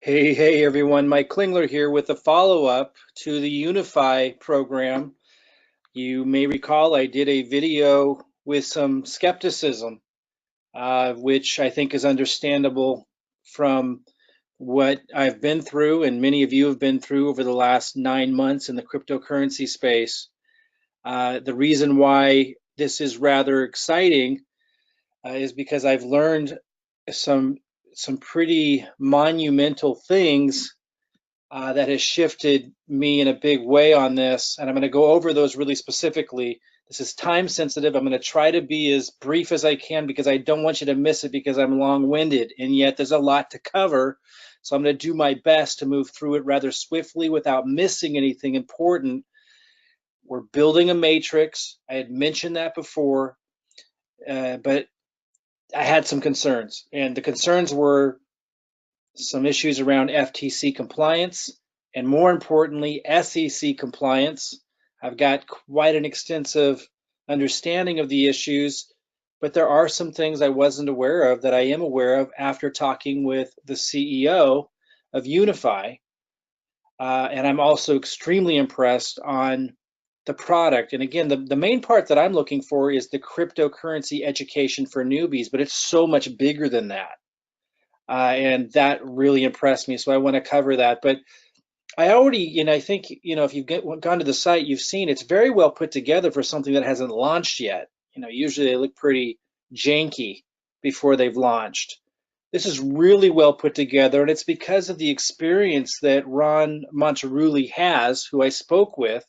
Hey everyone, Mike Klingler here with a follow-up to the Unifii program. You may recall I did a video with some skepticism, which I think is understandable from what I've been through and many of you have been through over the last 9 months in the cryptocurrency space. The reason why this is rather exciting is because I've learned some some pretty monumental things that has shifted me in a big way on this, and I'm going to go over those really specifically. This is time sensitive. I'm going to try to be as brief as I can because I don't want you to miss it because I'm long-winded, and yet there's a lot to cover. So I'm going to do my best to move through it rather swiftly without missing anything important. We're building a matrix. I had mentioned that before, but I had some concerns, and the concerns were some issues around FTC compliance, and more importantly, SEC compliance. I've got quite an extensive understanding of the issues, but there are some things I wasn't aware of that I am aware of after talking with the CEO of Unifii. And I'm also extremely impressed on the product. And again, the main part that I'm looking for is the cryptocurrency education for newbies, but it's so much bigger than that. And that really impressed me. So I want to cover that. But I already, I think, if you've gone to the site, you've seen it's very well put together for something that hasn't launched yet. Usually they look pretty janky before they've launched. This is really well put together, and it's because of the experience that Ron Monterulli has, who I spoke with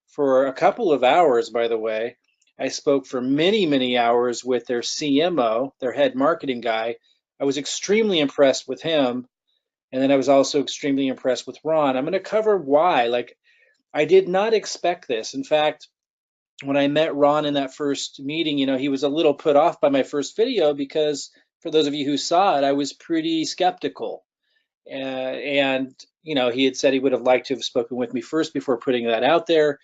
for a couple of hours, by the way. I spoke for many, many hours with their CMO, their head marketing guy. I was extremely impressed with him. And then I was also extremely impressed with Ron. I'm going to cover why. Like, I did not expect this. In fact, when I met Ron in that first meeting, he was a little put off by my first video because for those of you who saw it, I was pretty skeptical. And he had said he would have liked to have spoken with me first before putting that out there,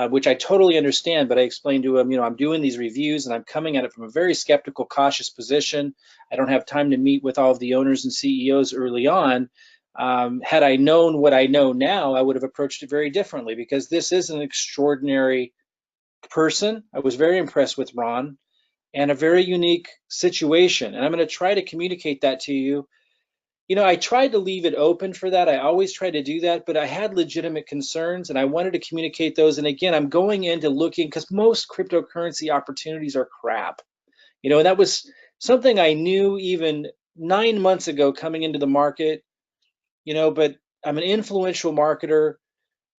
which I totally understand. But I explained to him, I'm doing these reviews and I'm coming at it from a very skeptical, cautious position. I don't have time to meet with all of the owners and CEOs early on. Had I known what I know now, I would have approached it very differently because this is an extraordinary person. I was very impressed with Ron and a very unique situation. And I'm going to try to communicate that to you. I tried to leave it open for that. I always try to do that, but I had legitimate concerns and I wanted to communicate those. And again, I'm going into looking because most cryptocurrency opportunities are crap. And that was something I knew even 9 months ago coming into the market, but I'm an influential marketer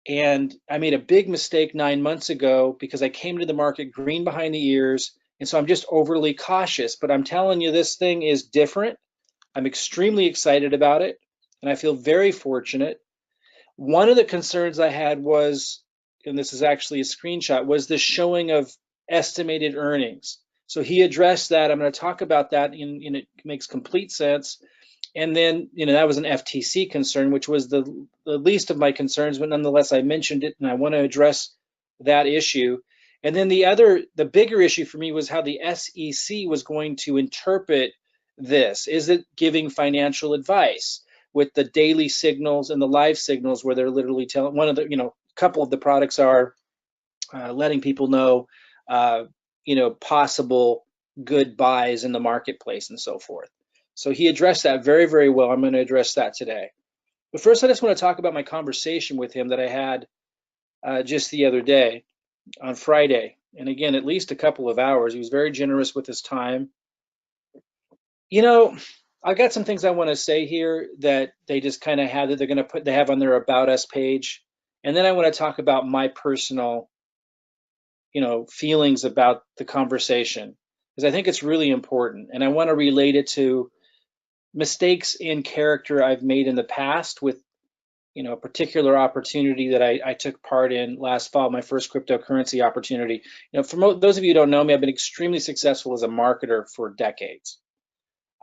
and I made a big mistake 9 months ago because I came to the market green behind the ears. And so I'm just overly cautious, but I'm telling you, this thing is different. I'm extremely excited about it, and I feel very fortunate. One of the concerns I had was, and this is actually a screenshot, was the showing of estimated earnings. So he addressed that. I'm going to talk about that, and it makes complete sense. And then, that was an FTC concern, which was the least of my concerns, but nonetheless, I mentioned it, and I want to address that issue. And then the bigger issue for me was how the SEC was going to interpret this. Is it giving financial advice with the daily signals and the live signals where they're literally telling a couple of the products are letting people know, possible good buys in the marketplace and so forth. So he addressed that very, very well. I'm going to address that today. But first, I just want to talk about my conversation with him that I had just the other day on Friday. And again, at least a couple of hours. He was very generous with his time. I've got some things I want to say here that they just kind of have that they have on their About Us page. And then I want to talk about my personal, feelings about the conversation because I think it's really important. And I want to relate it to mistakes in character I've made in the past with, a particular opportunity that I took part in last fall, my first cryptocurrency opportunity. For those of you who don't know me, I've been extremely successful as a marketer for decades.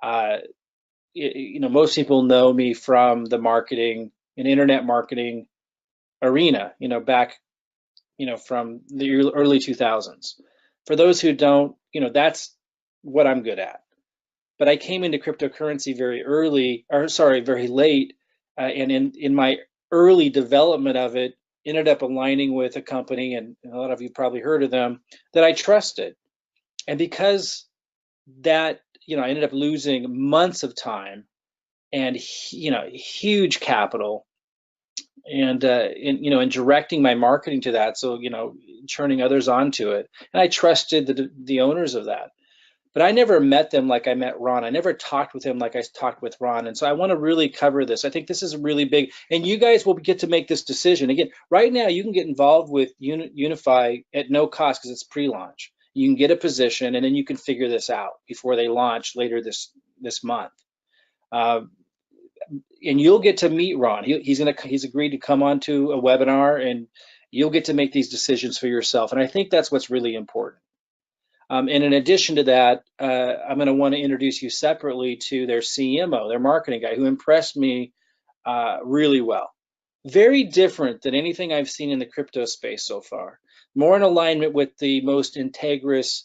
Most people know me from the marketing and internet marketing arena, back, from the early 2000s. For those who don't, that's what I'm good at. But I came into cryptocurrency very late and in my early development of it, ended up aligning with a company, and a lot of you probably heard of them, that I trusted. And because that, I ended up losing months of time and, huge capital, and in directing my marketing to that, so churning others onto it, and I trusted the owners of that. But I never met them like I met Ron. I never talked with him like I talked with Ron. And so I want to really cover this. I think this is really big, and you guys will get to make this decision. Again, right now you can get involved with Unifii at no cost because it's pre-launch. You can get a position, and then you can figure this out before they launch later this month. And you'll get to meet Ron. He's agreed to come onto a webinar, and you'll get to make these decisions for yourself. And I think that's what's really important. And in addition to that, I'm going to want to introduce you separately to their CMO, their marketing guy, who impressed me really well. Very different than anything I've seen in the crypto space so far. More in alignment with the most integrous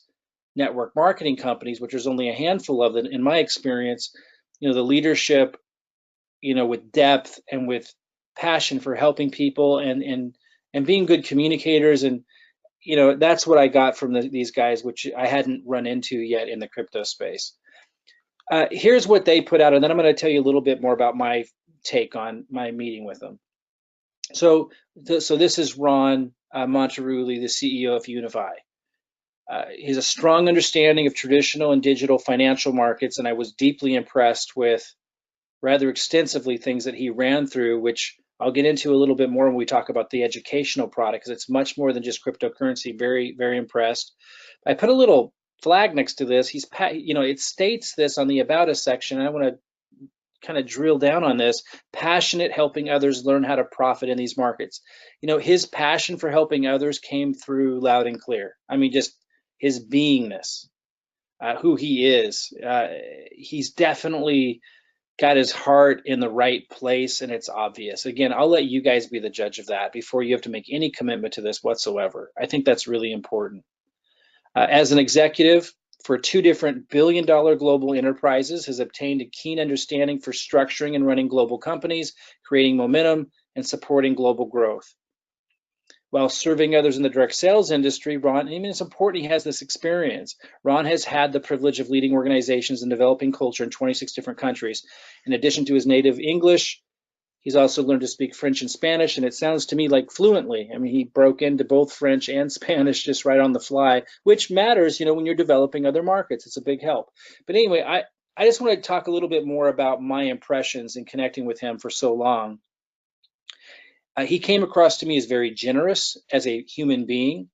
network marketing companies, which there's only a handful of them in my experience. The leadership, with depth and with passion for helping people and being good communicators, and that's what I got from these guys, which I hadn't run into yet in the crypto space. Here's what they put out, and then I'm going to tell you a little bit more about my take on my meeting with them. So this is Ron Monterulli, the CEO of Unifii. He has a strong understanding of traditional and digital financial markets, and I was deeply impressed with rather extensively things that he ran through, which I'll get into a little bit more when we talk about the educational product, because it's much more than just cryptocurrency. Very, very impressed. I put a little flag next to this. It states this on the About Us section, and I want to kind of drill down on this. Passionate, helping others learn how to profit in these markets. His passion for helping others came through loud and clear. I mean, just his beingness, who he is. He's definitely got his heart in the right place, and it's obvious. Again, I'll let you guys be the judge of that before you have to make any commitment to this whatsoever. I think that's really important. As an executive for 2 different billion-dollar global enterprises, has obtained a keen understanding for structuring and running global companies, creating momentum, and supporting global growth. While serving others in the direct sales industry, Ron, it's important he has this experience. Ron has had the privilege of leading organizations and developing culture in 26 different countries. In addition to his native English, he's also learned to speak French and Spanish, and it sounds to me like fluently. I mean, he broke into both French and Spanish just right on the fly, which matters, when you're developing other markets. It's a big help. But anyway, I just want to talk a little bit more about my impressions in connecting with him for so long. He came across to me as very generous as a human being,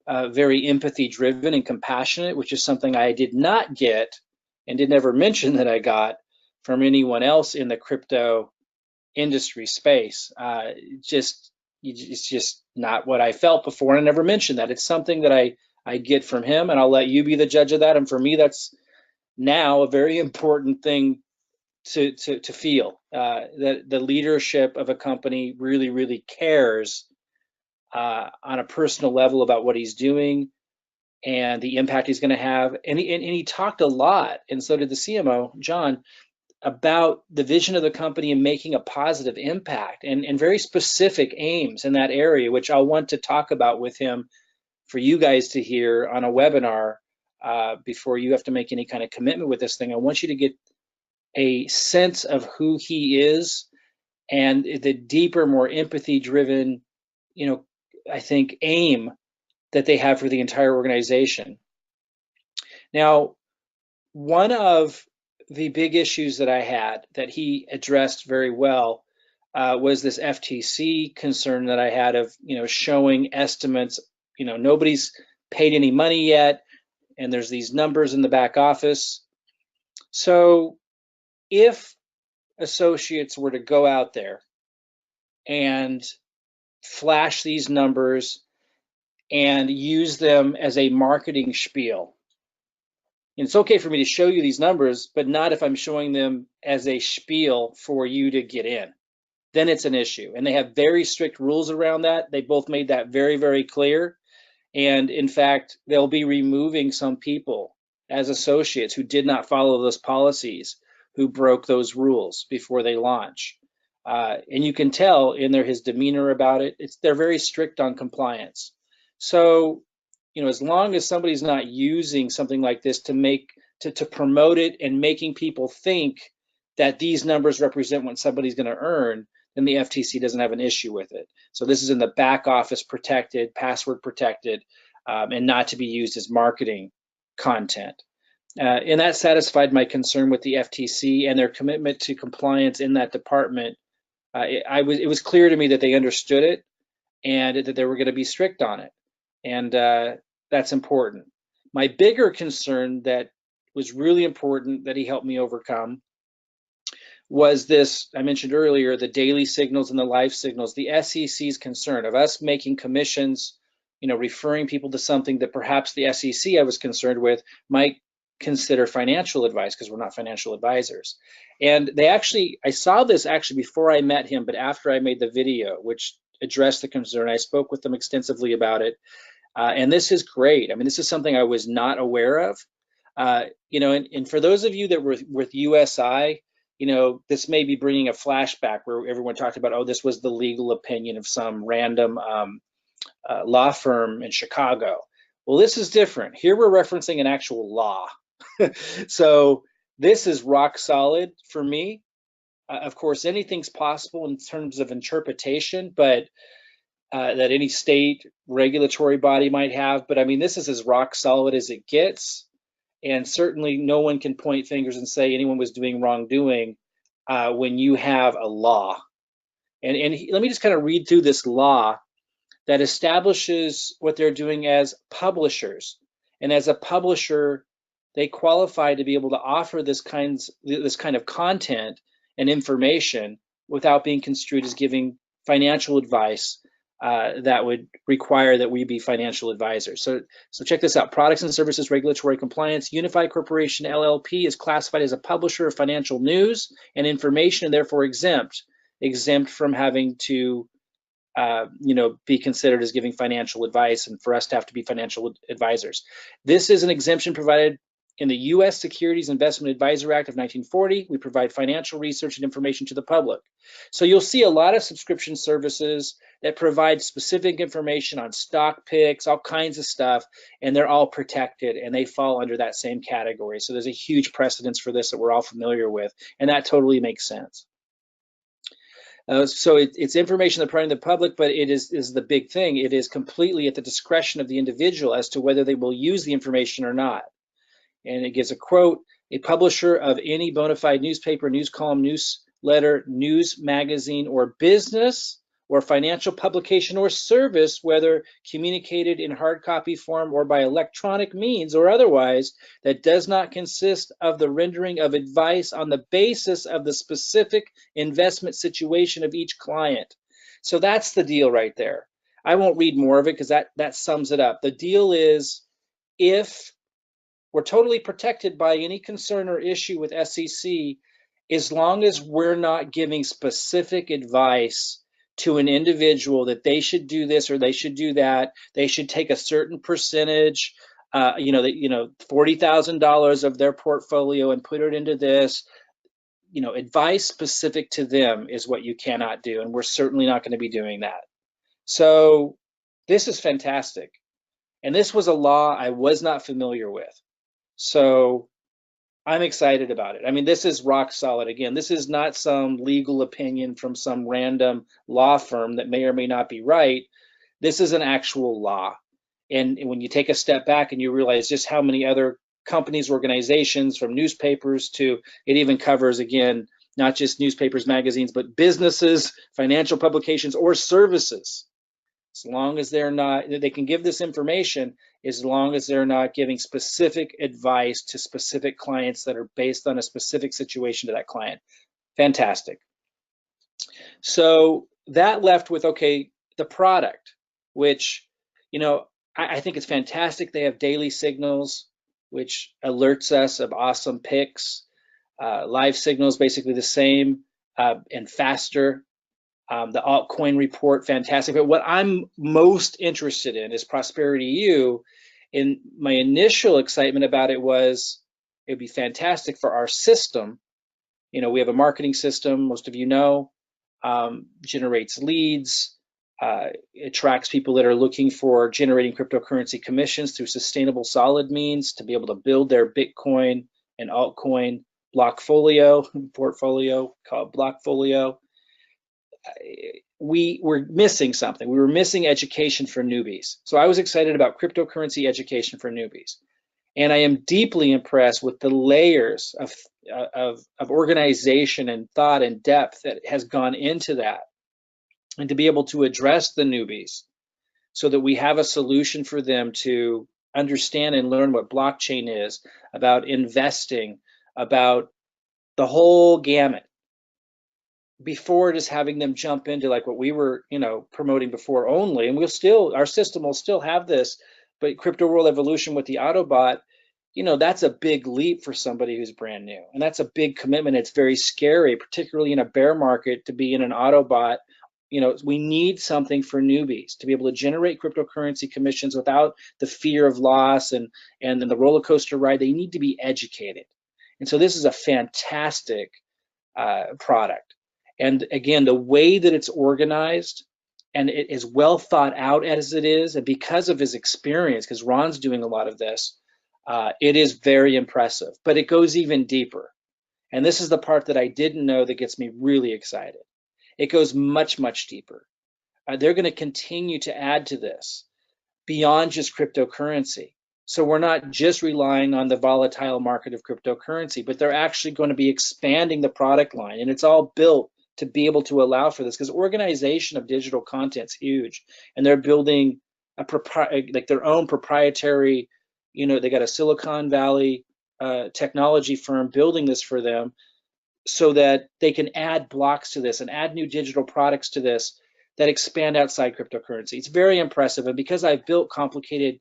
very empathy driven and compassionate, which is something I did not get and did never mention that I got from anyone else in the crypto industry space. It's just not what I felt before, and I never mentioned that. It's something that I get from him, and I'll let you be the judge of that. And for me, that's now a very important thing to feel, that the leadership of a company really, really cares on a personal level about what he's doing and the impact he's going to have. And he talked a lot, and so did the CMO, John, about the vision of the company and making a positive impact and very specific aims in that area, which I'll want to talk about with him for you guys to hear on a webinar before you have to make any kind of commitment with this thing. I want you to get a sense of who he is and the deeper, more empathy-driven, I think, aim that they have for the entire organization. Now, one of the big issues that I had that he addressed very well was this FTC concern that I had of, showing estimates. Nobody's paid any money yet, and there's these numbers in the back office. So if associates were to go out there and flash these numbers and use them as a marketing spiel, and it's okay for me to show you these numbers, but not if I'm showing them as a spiel for you to get in. Then it's an issue. And they have very strict rules around that. They both made that very, very clear. And in fact, they'll be removing some people as associates who did not follow those policies, who broke those rules before they launch. And you can tell in his demeanor about it. They're very strict on compliance. So, as long as somebody's not using something like this to promote it and making people think that these numbers represent what somebody's going to earn, then the FTC doesn't have an issue with it. So this is in the back office protected, password protected, and not to be used as marketing content. And that satisfied my concern with the FTC and their commitment to compliance in that department. It was clear to me that they understood it and that they were going to be strict on it. And that's important. My bigger concern that was really important that he helped me overcome was this, I mentioned earlier, the daily signals and the live signals, the SEC's concern of us making commissions, referring people to something that perhaps the SEC I was concerned with might consider financial advice because we're not financial advisors. And I saw this actually before I met him, but after I made the video, which addressed the concern, I spoke with them extensively about it. And this is great. I mean, this is something I was not aware of. And for those of you that were with USI, this may be bringing a flashback where everyone talked about, oh, this was the legal opinion of some random law firm in Chicago. Well, this is different. Here we're referencing an actual law. So this is rock solid for me. Of course, anything's possible in terms of interpretation, but that any state regulatory body might have. But I mean, this is as rock solid as it gets. And certainly no one can point fingers and say anyone was doing wrongdoing when you have a law. And let me just kind of read through this law that establishes what they're doing as publishers. And as a publisher, they qualify to be able to offer this kind of content and information without being construed as giving financial advice that would require that we be financial advisors. So check this out. Products and Services Regulatory Compliance. Unifii Corporation LLP is classified as a publisher of financial news and information, and therefore exempt from having to be considered as giving financial advice and for us to have to be financial advisors. This is an exemption provided in the U.S. Securities Investment Advisor Act of 1940. We provide financial research and information to the public. So you'll see a lot of subscription services that provide specific information on stock picks, all kinds of stuff, and they're all protected and they fall under that same category. So there's a huge precedence for this that we're all familiar with, and that totally makes sense. So it's information they're providing the public, but it is the big thing. It is completely at the discretion of the individual as to whether they will use the information or not. And it gives a quote: a publisher of any bona fide newspaper, news column, newsletter, news magazine, or business or financial publication or service, whether communicated in hard copy form or by electronic means or otherwise, that does not consist of the rendering of advice on the basis of the specific investment situation of each client. So that's the deal right there. I won't read more of it because that sums it up. The deal is, if we're totally protected by any concern or issue with SEC, as long as we're not giving specific advice to an individual that they should do this or they should do that, they should take a certain percentage, $40,000 of their portfolio and put it into this. Advice specific to them is what you cannot do, and we're certainly not going to be doing that. So this is fantastic, and this was a law I was not familiar with. So I'm excited about it. I mean, this is rock solid. Again, this is not some legal opinion from some random law firm that may or may not be right. This is an actual law. And when you take a step back and you realize just how many other companies, organizations, from newspapers to, it even covers, again, not just newspapers, magazines, but businesses, financial publications, or services. As long as they can give this information, as long as they're not giving specific advice to specific clients that are based on a specific situation to that client. Fantastic. So that left with, okay, the product, which, I think it's fantastic. They have daily signals, which alerts us of awesome picks. Live signals, basically the same and faster. The altcoin report, fantastic. But what I'm most interested in is Prosperity U. And my initial excitement about it was it'd be fantastic for our system. We have a marketing system, most of you know. generates leads, it tracks people that are looking for generating cryptocurrency commissions through sustainable solid means to be able to build their Bitcoin and altcoin portfolio called Blockfolio. We were missing something. We were missing education for newbies. So I was excited about cryptocurrency education for newbies. And I am deeply impressed with the layers of organization and thought and depth that has gone into that. And to be able to address the newbies so that we have a solution for them to understand and learn what blockchain is, about investing, about the whole gamut, before just having them jump into like what we were, promoting before only. And our system will still have this, but Crypto World Evolution with the Autobot, that's a big leap for somebody who's brand new. And that's a big commitment. It's very scary, particularly in a bear market, to be in an Autobot. We need something for newbies to be able to generate cryptocurrency commissions without the fear of loss and then the roller coaster ride. They need to be educated. And so this is a fantastic product. And again, the way that it's organized and it is well thought out as it is, and because of his experience, because Ron's doing a lot of this, it is very impressive, but it goes even deeper. And this is the part that I didn't know that gets me really excited. It goes much, much deeper. They're going to continue to add to this beyond just cryptocurrency. So we're not just relying on the volatile market of cryptocurrency, but they're actually going to be expanding the product line. And it's all built to be able to allow for this, because organization of digital content is huge. And they're building their own proprietary, they got a Silicon Valley technology firm building this for them, so that they can add blocks to this and add new digital products to this that expand outside cryptocurrency. It's very impressive. And because I've built complicated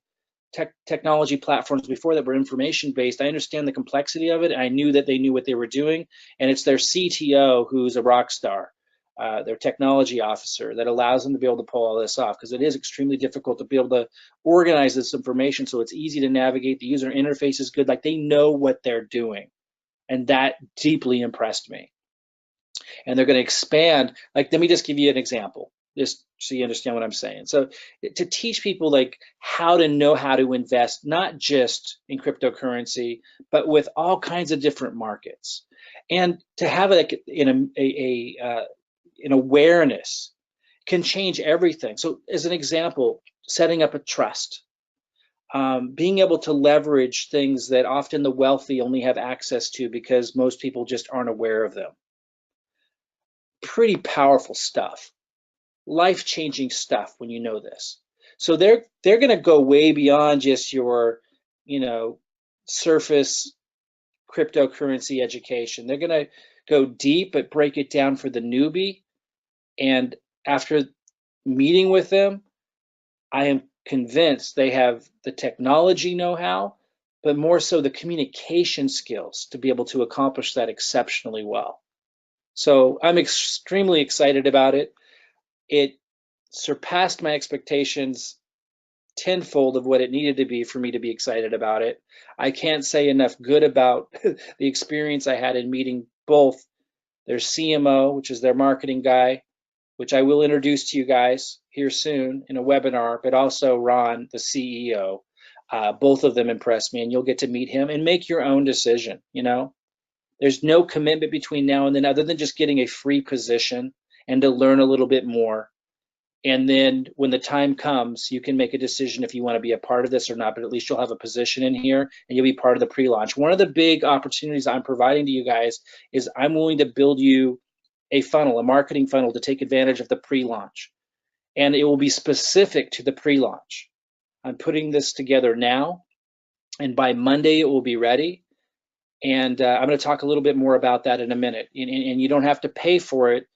technology platforms before that were information-based, I understand the complexity of it. And I knew that they knew what they were doing. And it's their CTO who's a rock star, their technology officer, that allows them to be able to pull all this off, because it is extremely difficult to be able to organize this information so it's easy to navigate. The user interface is good. Like, they know what they're doing. And that deeply impressed me. And they're going to expand. Like, let me just give you an example, just so you understand what I'm saying. So to teach people like how to know how to invest, not just in cryptocurrency, but with all kinds of different markets, and to have it in an awareness can change everything. So as an example, setting up a trust. Being able to leverage things that often the wealthy only have access to because most people just aren't aware of them. Pretty powerful stuff, life-changing stuff when you know this. So they're going to go way beyond just your, surface cryptocurrency education. They're going to go deep, but break it down for the newbie. And after meeting with them, I am convinced they have the technology know-how, but more so the communication skills to be able to accomplish that exceptionally well. So I'm extremely excited about it. It surpassed my expectations tenfold of what it needed to be for me to be excited about it. I can't say enough good about the experience I had in meeting both their CMO, which is their marketing guy, which I will introduce to you guys here soon in a webinar, but also Ron, the CEO. Both of them impressed me, and you'll get to meet him and make your own decision. There's no commitment between now and then other than just getting a free position and to learn a little bit more. And then when the time comes, you can make a decision if you want to be a part of this or not, but at least you'll have a position in here and you'll be part of the pre-launch. One of the big opportunities I'm providing to you guys is I'm willing to build you a funnel, a marketing funnel, to take advantage of the pre-launch. And it will be specific to the pre-launch. I'm putting this together now, and by Monday it will be ready. And I'm going to talk a little bit more about that in a minute. And you don't have to pay for it.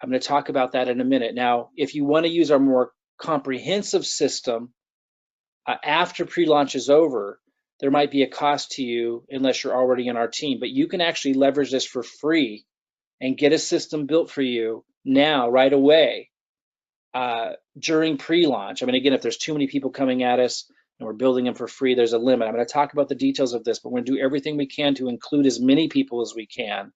I'm going to talk about that in a minute. Now, if you want to use our more comprehensive system after pre-launch is over, there might be a cost to you unless you're already in our team. But you can actually leverage this for free and get a system built for you now, right away, during pre-launch. I mean, again, if there's too many people coming at us and we're building them for free, there's a limit. I'm going to talk about the details of this, but we're going to do everything we can to include as many people as we can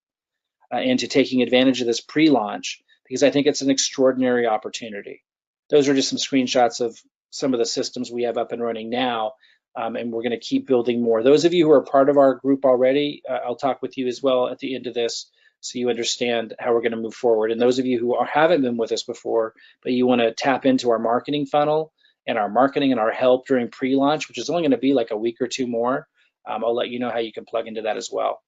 into taking advantage of this pre-launch, because I think it's an extraordinary opportunity. Those are just some screenshots of some of the systems we have up and running now, and we're going to keep building more. Those of you who are part of our group already, I'll talk with you as well at the end of this, so you understand how we're going to move forward. And those of you who haven't been with us before, but you want to tap into our marketing funnel and our marketing and our help during pre-launch, which is only going to be like a week or two more, I'll let you know how you can plug into that as well.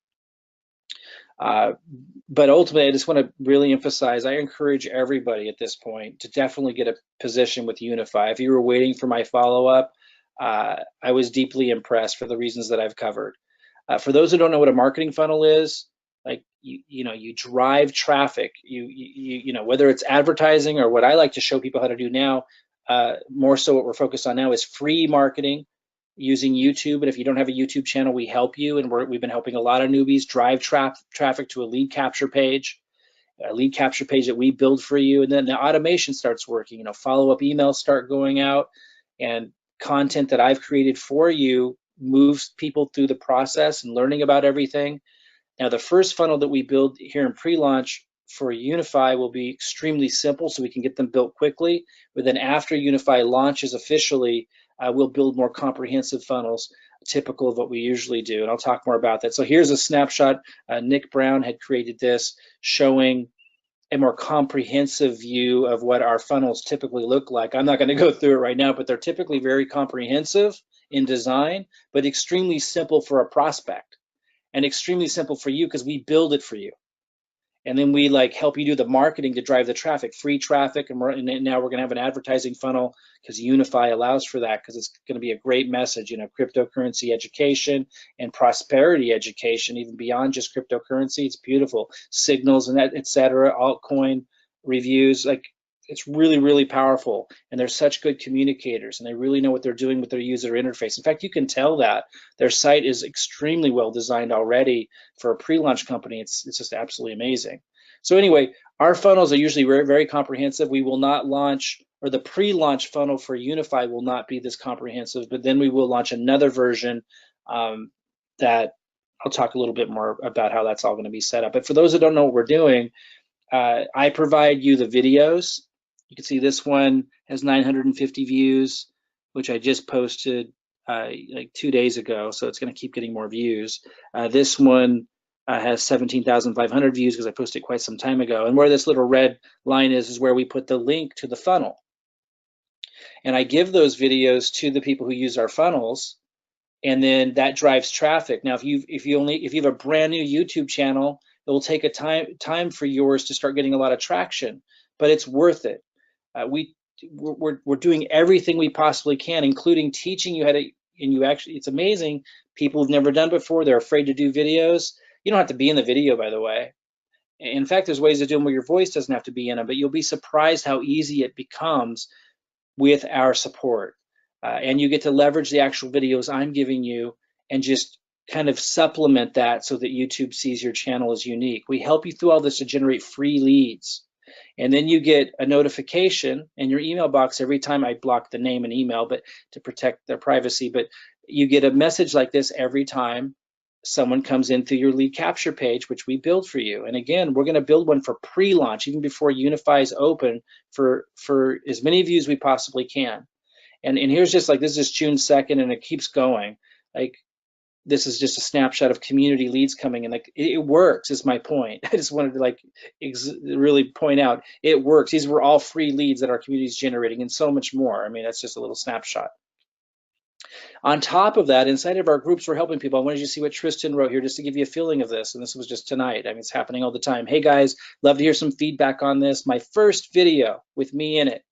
But ultimately, I just want to really emphasize, I encourage everybody at this point to definitely get a position with Unifii. If you were waiting for my follow-up, I was deeply impressed for the reasons that I've covered. For those who don't know what a marketing funnel is, like you drive traffic. You know, whether it's advertising or what I like to show people how to do now. More so, what we're focused on now is free marketing using YouTube. And if you don't have a YouTube channel, we help you. And we've been helping a lot of newbies drive traffic to a lead capture page that we build for you. And then the automation starts working. You know, follow-up emails start going out, and content that I've created for you moves people through the process and learning about everything. Now, the first funnel that we build here in pre-launch for Unifii will be extremely simple, so we can get them built quickly. But then after Unifii launches officially, we'll build more comprehensive funnels, typical of what we usually do. And I'll talk more about that. So here's a snapshot. Nick Brown had created this, showing a more comprehensive view of what our funnels typically look like. I'm not going to go through it right now, but they're typically very comprehensive in design, but extremely simple for a prospect, and extremely simple for you because we build it for you. And then we like help you do the marketing to drive the traffic, free traffic. And now we're going to have an advertising funnel because Unifii allows for that, because it's going to be a great message, you know, cryptocurrency education and prosperity education, even beyond just cryptocurrency. It's beautiful. Signals and that, et cetera, altcoin reviews. Like, it's really, really powerful. And they're such good communicators, and they really know what they're doing with their user interface. In fact, you can tell that their site is extremely well designed already for a pre-launch company. It's just absolutely amazing. So anyway, our funnels are usually very, very comprehensive. We will not launch, or the pre-launch funnel for Unifii will not be this comprehensive, but then we will launch another version that I'll talk a little bit more about how that's all going to be set up. But for those that don't know what we're doing, I provide you the videos. You can see this one has 950 views, which I just posted like 2 days ago, so it's going to keep getting more views. This one has 17,500 views because I posted quite some time ago. And where this little red line is where we put the link to the funnel. And I give those videos to the people who use our funnels, and then that drives traffic. Now, if you have a brand new YouTube channel, it will take a time for yours to start getting a lot of traction, but it's worth it. We're doing everything we possibly can, including teaching you how to, and you actually, it's amazing, people who've never done before, they're afraid to do videos. You don't have to be in the video, by the way. In fact, there's ways to do them where your voice doesn't have to be in them, but you'll be surprised how easy it becomes with our support. And you get to leverage the actual videos I'm giving you and just kind of supplement that so that YouTube sees your channel as unique. We help you through all this to generate free leads. And then you get a notification in your email box every time. I block the name and email, but to protect their privacy, but you get a message like this every time someone comes in through your lead capture page, which we build for you. And again, we're going to build one for pre-launch, even before Unifii is open, for as many views we possibly can. And here's just like, this is June 2nd, and it keeps going. Like, this is just a snapshot of community leads coming in. Like, it works, is my point. I just wanted to like really point out, it works. These were all free leads that our community is generating, and so much more. I mean, that's just a little snapshot. On top of that, inside of our groups, we're helping people. I wanted you to see what Tristan wrote here just to give you a feeling of this. And this was just tonight. I mean, it's happening all the time. Hey guys, love to hear some feedback on this. My first video with me in it.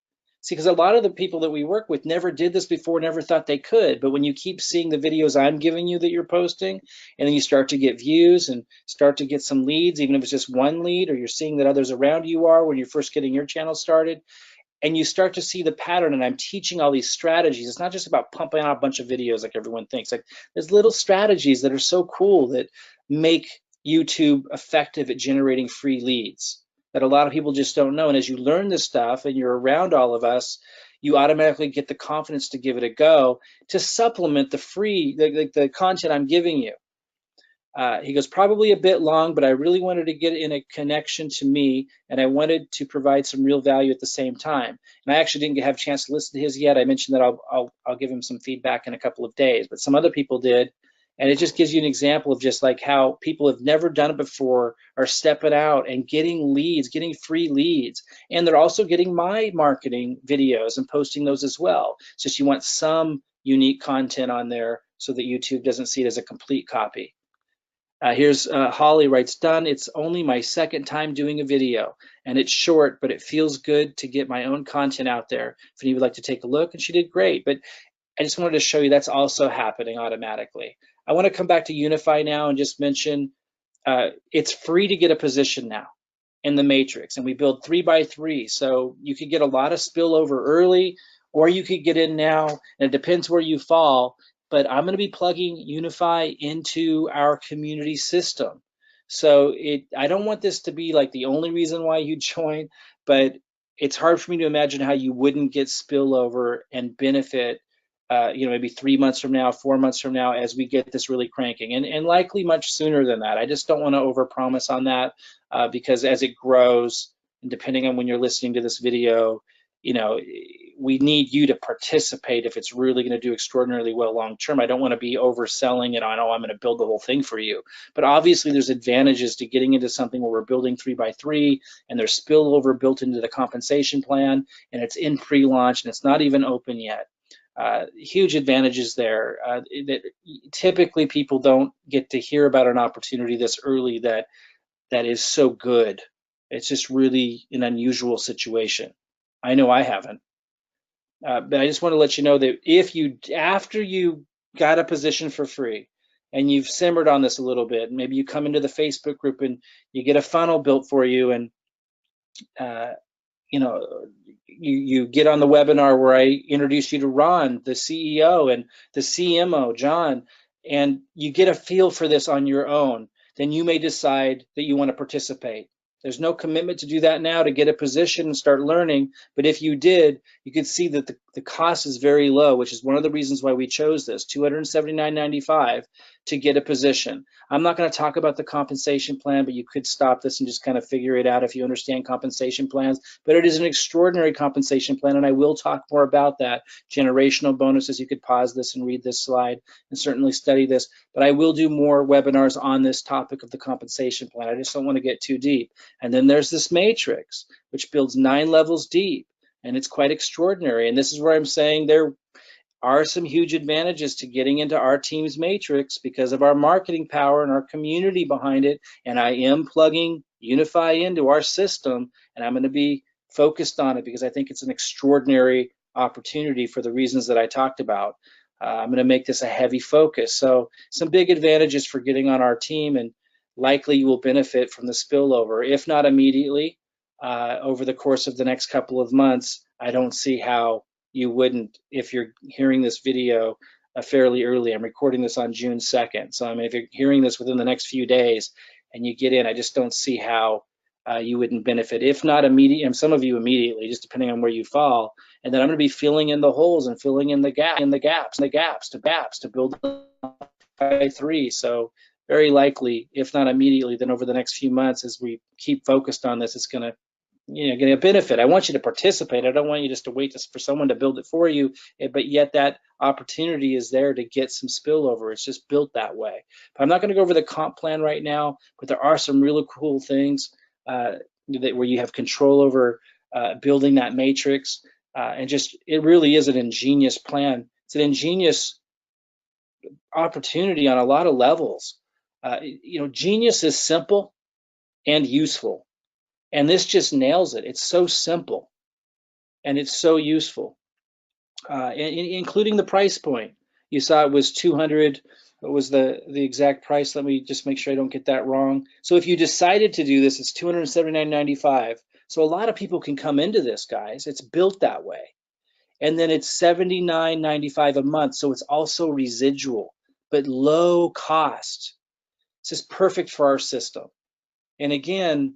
See, because a lot of the people that we work with never did this before, never thought they could. But when you keep seeing the videos I'm giving you that you're posting, and then you start to get views and start to get some leads, even if it's just one lead, or you're seeing that others around you are when you're first getting your channel started, and you start to see the pattern, and I'm teaching all these strategies. It's not just about pumping out a bunch of videos like everyone thinks. Like, there's little strategies that are so cool that make YouTube effective at generating free leads that a lot of people just don't know. And as you learn this stuff and you're around all of us, you automatically get the confidence to give it a go, to supplement the free, the content I'm giving you. He goes, probably a bit long, but I really wanted to get in a connection to me, and I wanted to provide some real value at the same time. And I actually didn't have a chance to listen to his yet. I mentioned that I'll give him some feedback in a couple of days, but some other people did. And it just gives you an example of just like how people have never done it before are stepping out and getting leads, getting free leads. And they're also getting my marketing videos and posting those as well. It's just you want some unique content on there so that YouTube doesn't see it as a complete copy. Here's Holly writes, done. It's only my second time doing a video, and it's short, but it feels good to get my own content out there. If any would like to take a look, and she did great. But I just wanted to show you that's also happening automatically. I want to come back to Unifii now and just mention it's free to get a position now in the matrix, and we build 3x3, so you could get a lot of spillover early, or you could get in now, and it depends where you fall. But I'm going to be plugging Unifii into our community system, so I don't want this to be like the only reason why you join, but it's hard for me to imagine how you wouldn't get spillover and benefit, maybe 3 months from now, 4 months from now, as we get this really cranking, and likely much sooner than that. I just don't want to overpromise on that, because as it grows, and depending on when you're listening to this video, we need you to participate if it's really going to do extraordinarily well long term. I don't want to be overselling it on, oh, I'm going to build the whole thing for you. But obviously there's advantages to getting into something where we're building 3x3, and there's spillover built into the compensation plan, and it's in pre-launch, and it's not even open yet. Huge advantages there that typically people don't get to hear about an opportunity this early that is so good. It's just really an unusual situation. I know I haven't. But I just want to let you know that after you got a position for free and you've simmered on this a little bit, maybe you come into the Facebook group and you get a funnel built for you, and you get on the webinar where I introduce you to Ron, the CEO, and the CMO, John, and you get a feel for this on your own, then you may decide that you want to participate. There's no commitment to do that now to get a position and start learning, but if you did, you could see that the cost is very low, which is one of the reasons why we chose this, $279.95 to get a position. I'm not going to talk about the compensation plan, but you could stop this and just kind of figure it out if you understand compensation plans. But it is an extraordinary compensation plan, and I will talk more about that. Generational bonuses, you could pause this and read this slide and certainly study this, but I will do more webinars on this topic of the compensation plan. I just don't want to get too deep. And then there's this matrix, which builds 9 levels deep, and it's quite extraordinary. And this is where I'm saying there are some huge advantages to getting into our team's matrix because of our marketing power and our community behind it. And I am plugging Unifii into our system, and I'm going to be focused on it because I think it's an extraordinary opportunity for the reasons that I talked about. I'm going to make this a heavy focus. So some big advantages for getting on our team, and likely you will benefit from the spillover, if not immediately, over the course of the next couple of months. I don't see how you wouldn't if you're hearing this video fairly early. I'm recording this on June 2nd. So I mean, if you're hearing this within the next few days and you get in, I just don't see how you wouldn't benefit, if not immediately, and some of you immediately, just depending on where you fall. And then I'm going to be filling in the holes and filling in the gaps to build by 3. So very likely, if not immediately, then over the next few months, as we keep focused on this, it's going to getting a benefit. I want you to participate. I don't want you just to wait for someone to build it for you, but yet that opportunity is there to get some spillover. It's just built that way. But I'm not going to go over the comp plan right now, but there are some really cool things where you have control over building that matrix. And just, it really is an ingenious plan. It's an ingenious opportunity on a lot of levels. Genius is simple and useful. And this just nails it. It's so simple and it's so useful, including the price point. You saw it was 200. What was the exact price? Let me just make sure I don't get that wrong. So if you decided to do this, it's $279.95. So a lot of people can come into this, guys. It's built that way. And then it's $79.95 a month. So it's also residual, but low cost. It's just perfect for our system. And again,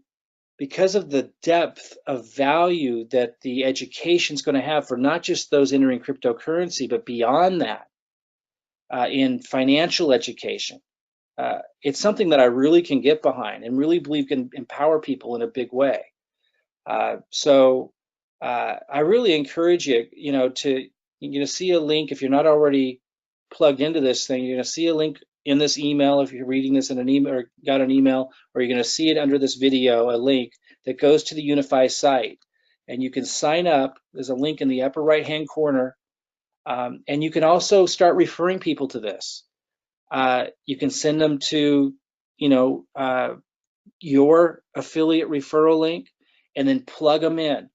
because of the depth of value that the education is going to have for not just those entering cryptocurrency, but beyond that, in financial education, it's something that I really can get behind and really believe can empower people in a big way. I really encourage you, you're going to see a link if you're not already plugged into this thing. You're going to see a link in this email if you're reading this in an email or got an email, or you're going to see it under this video, a link that goes to the Unifii site, and you can sign up. There's a link in the upper right-hand corner, and you can also start referring people to this. You can send them to, your affiliate referral link, and then plug them in.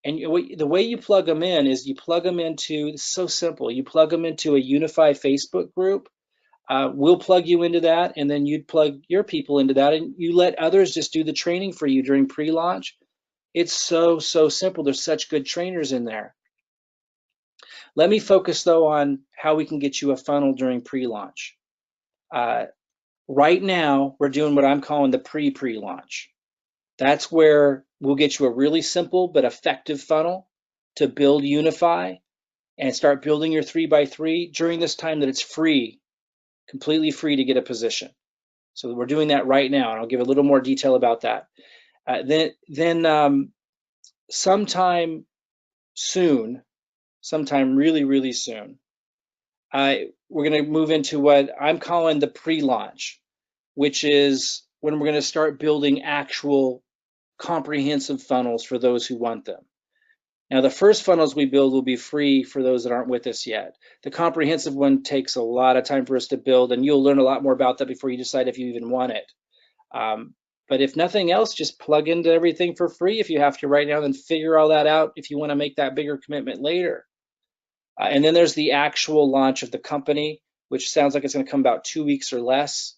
And the way you plug them in is you plug them into, it's so simple, you plug them into a Unifii Facebook group. We'll plug you into that, and then you'd plug your people into that, and you let others just do the training for you during pre-launch. It's so simple. There's such good trainers in there. Let me focus, though, on how we can get you a funnel during pre-launch. Right now, we're doing what I'm calling the pre-launch. That's where we'll get you a really simple but effective funnel to build Unifii and start building your 3x3 during this time that it's free, completely free to get a position. So we're doing that right now, and I'll give a little more detail about that. Then sometime soon, sometime really soon, we're going to move into what I'm calling the pre-launch, which is when we're going to start building actual comprehensive funnels for those who want them. Now, the first funnels we build will be free for those that aren't with us yet. The comprehensive one takes a lot of time for us to build, and you'll learn a lot more about that before you decide if you even want it. But if nothing else, just plug into everything for free if you have to right now, then figure all that out if you want to make that bigger commitment later. And then there's the actual launch of the company, which sounds like it's going to come about 2 weeks or less.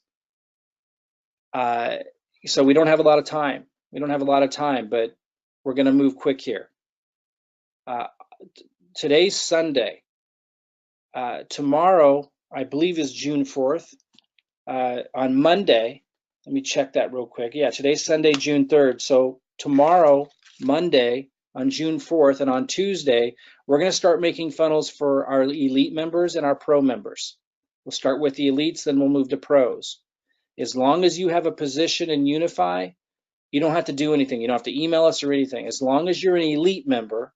So we don't have a lot of time. We don't have a lot of time, but we're going to move quick here. Today's Sunday. Tomorrow, I believe, is June 4th. On Monday, let me check that real quick. Yeah, today's Sunday, June 3rd. So tomorrow, Monday, on June 4th, and on Tuesday, we're going to start making funnels for our elite members and our pro members. We'll start with the elites, then we'll move to pros. As long as you have a position in Unifii, you don't have to do anything. You don't have to email us or anything. As long as you're an elite member,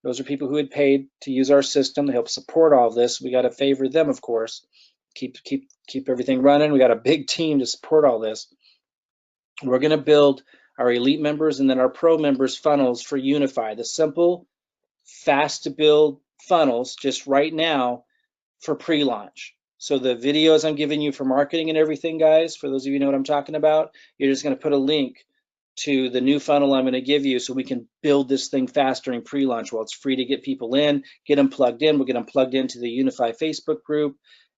those are people who had paid to use our system to help support all of this. We got to favor them, of course. Keep everything running. We got a big team to support all this. We're going to build our elite members and then our pro members funnels for Unifii. The simple, fast to build funnels just right now for pre-launch. So the videos I'm giving you for marketing and everything, guys, for those of you who know what I'm talking about, you're just going to put a link to the new funnel I'm going to give you so we can build this thing fast during pre-launch. Well, it's free to get people in, get them plugged in. We'll get them plugged into the Unifii Facebook group,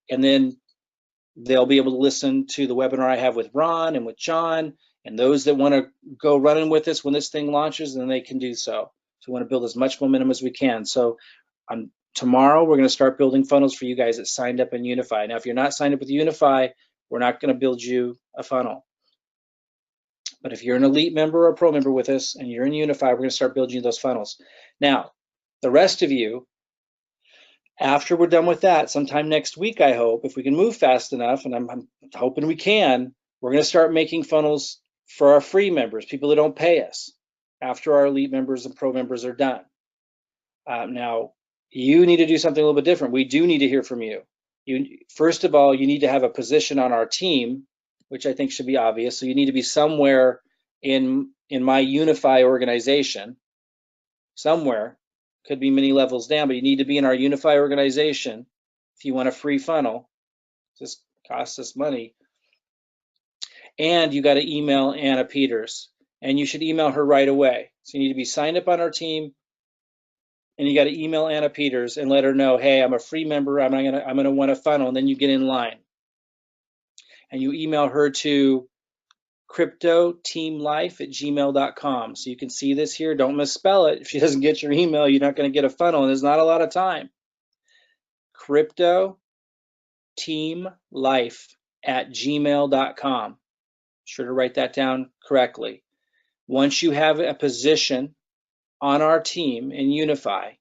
and then they'll be able to listen to the webinar I have with Ron and with John, and those that want to go running with us when this thing launches, then they can do so. So we want to build as much momentum as we can. So tomorrow, we're going to start building funnels for you guys that signed up in Unifii. Now, if you're not signed up with Unifii, we're not going to build you a funnel. But if you're an elite member or a pro member with us and you're in Unifii, we're going to start building you those funnels. Now, the rest of you, after we're done with that, sometime next week, I hope, if we can move fast enough, and I'm hoping we can, we're going to start making funnels for our free members, people that don't pay us, after our elite members and pro members are done. Now, you need to do something a little bit different. We do need to hear from you. First of all, you need to have a position on our team, which I think should be obvious. So you need to be somewhere in my Unifii organization, somewhere. Could be many levels down, but you need to be in our Unifii organization if you want a free funnel. Just costs us money. And you got to email Anna Peters, and you should email her right away. So you need to be signed up on our team, and you got to email Anna Peters and let her know, hey, I'm a free member. I'm gonna want a funnel, and then you get in line. And you email her to cryptoteamlife@gmail.com. So you can see this here. Don't misspell it. If she doesn't get your email, you're not going to get a funnel, and there's not a lot of time. cryptoteamlife@gmail.com. Sure to write that down correctly. Once you have a position on our team in Unifii,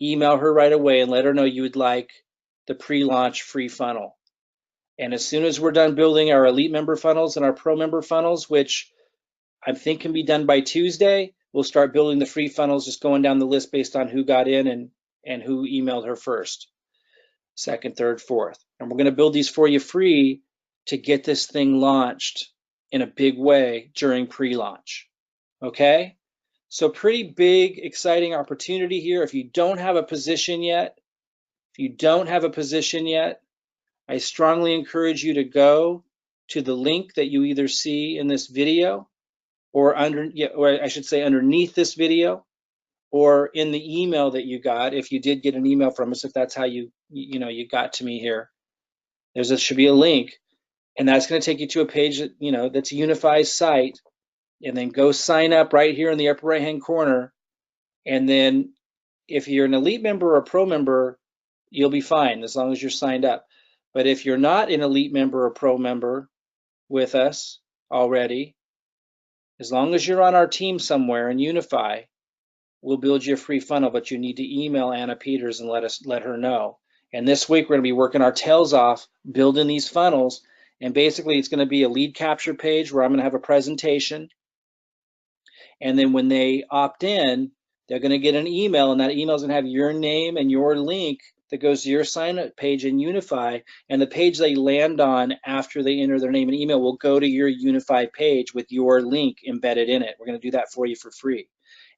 email her right away and let her know you would like the pre-launch free funnel. And as soon as we're done building our elite member funnels and our pro member funnels, which I think can be done by Tuesday, we'll start building the free funnels, just going down the list based on who got in and who emailed her first, second, third, fourth. And we're going to build these for you free to get this thing launched in a big way during pre-launch. Okay? So pretty big, exciting opportunity here. If you don't have a position yet, I strongly encourage you to go to the link that you either see in this video or I should say underneath this video, or in the email that you got, if you did get an email from us, if that's how you got to me here. Should be a link, and that's going to take you to a page that, that's Unifie's site, and then go sign up right here in the upper right-hand corner. And then if you're an elite member or a pro member, you'll be fine as long as you're signed up. But if you're not an elite member or pro member with us already, as long as you're on our team somewhere in Unifii, we'll build you a free funnel, but you need to email Anna Peters and let her know. And this week we're going to be working our tails off building these funnels. And basically it's going to be a lead capture page where I'm going to have a presentation. And then when they opt in, they're going to get an email, and that email is going to have your name and your link that goes to your sign up page in Unifii. And the page they land on after they enter their name and email will go to your Unifii page with your link embedded in it. We're going to do that for you for free.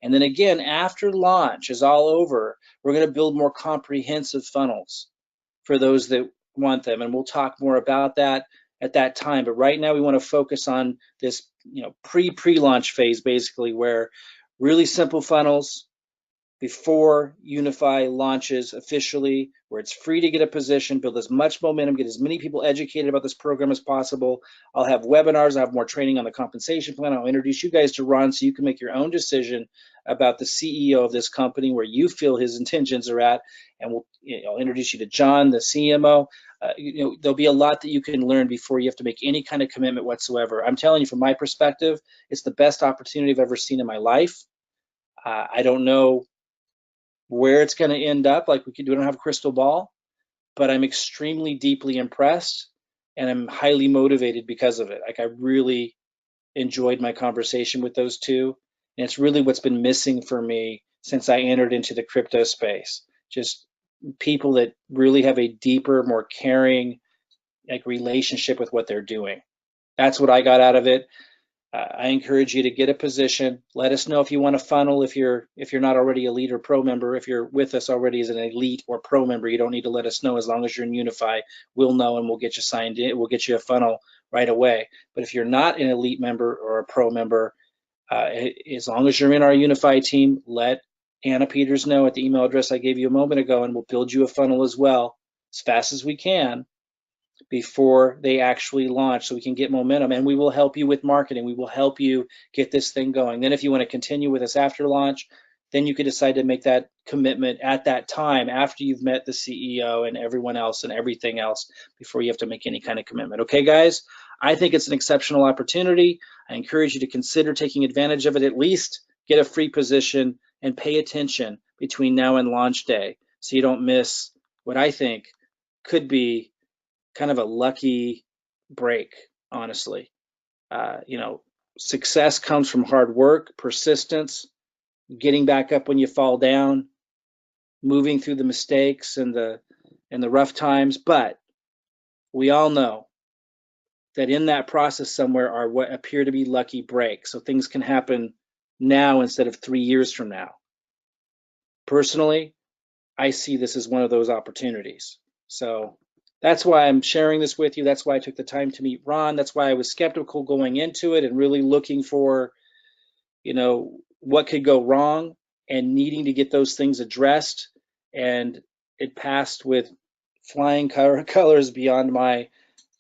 And then again, after launch is all over, we're going to build more comprehensive funnels for those that want them. And we'll talk more about that at that time. But right now we want to focus on this, pre-launch phase, basically, where really simple funnels before Unifii launches officially, where it's free to get a position, build as much momentum, get as many people educated about this program as possible. I'll have webinars, I'll have more training on the compensation plan. I'll introduce you guys to Ron so you can make your own decision about the CEO of this company, where you feel his intentions are at. And I'll introduce you to John, the CMO. There'll be a lot that you can learn before you have to make any kind of commitment whatsoever. I'm telling you, from my perspective, it's the best opportunity I've ever seen in my life. I don't know where it's going to end up. We don't have a crystal ball, but I'm extremely deeply impressed, and I'm highly motivated because of it. I really enjoyed my conversation with those two, and it's really what's been missing for me since I entered into the crypto space. Just people that really have a deeper, more caring, relationship with what they're doing. That's what I got out of it. I encourage you to get a position. Let us know if you want a funnel. If you're not already a elite or pro member, if you're with us already as an elite or pro member, you don't need to let us know. As long as you're in Unifii, we'll know and we'll get you signed in. We'll get you a funnel right away. But if you're not an elite member or a pro member, as long as you're in our Unifii team, let Anna Peters know at the email address I gave you a moment ago, and we'll build you a funnel as well as fast as we can before they actually launch, so we can get momentum. And we will help you with marketing. We will help you get this thing going. Then if you want to continue with us after launch, then you could decide to make that commitment at that time after you've met the CEO and everyone else and everything else, before you have to make any kind of commitment. Okay, guys, I think it's an exceptional opportunity. I encourage you to consider taking advantage of it. At least get a free position and pay attention between now and launch day, so you don't miss what I think could be kind of a lucky break, honestly. Success comes from hard work, persistence, getting back up when you fall down, moving through the mistakes and the rough times. But we all know that in that process somewhere are what appear to be lucky breaks. So things can happen now instead of 3 years from now. Personally, I see this as one of those opportunities. So that's why I'm sharing this with you. That's why I took the time to meet Ron. That's why I was skeptical going into it and really looking for, what could go wrong and needing to get those things addressed. And it passed with flying colors beyond my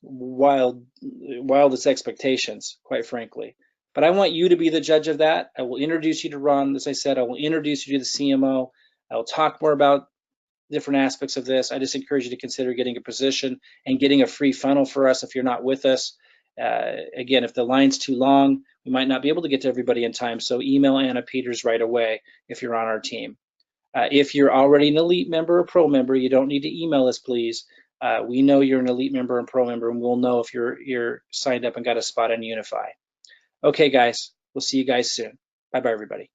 wildest expectations, quite frankly. But I want you to be the judge of that. I will introduce you to Ron. As I said, I will introduce you to the CMO. I will talk more about different aspects of this. I just encourage you to consider getting a position and getting a free funnel for us if you're not with us. Again, if the line's too long, we might not be able to get to everybody in time. So email Anna Peters right away if you're on our team. If you're already an elite member or pro member, you don't need to email us, please. We know you're an elite member and pro member, and we'll know if you're signed up and got a spot on Unifii. Okay, guys, we'll see you guys soon. Bye-bye, everybody.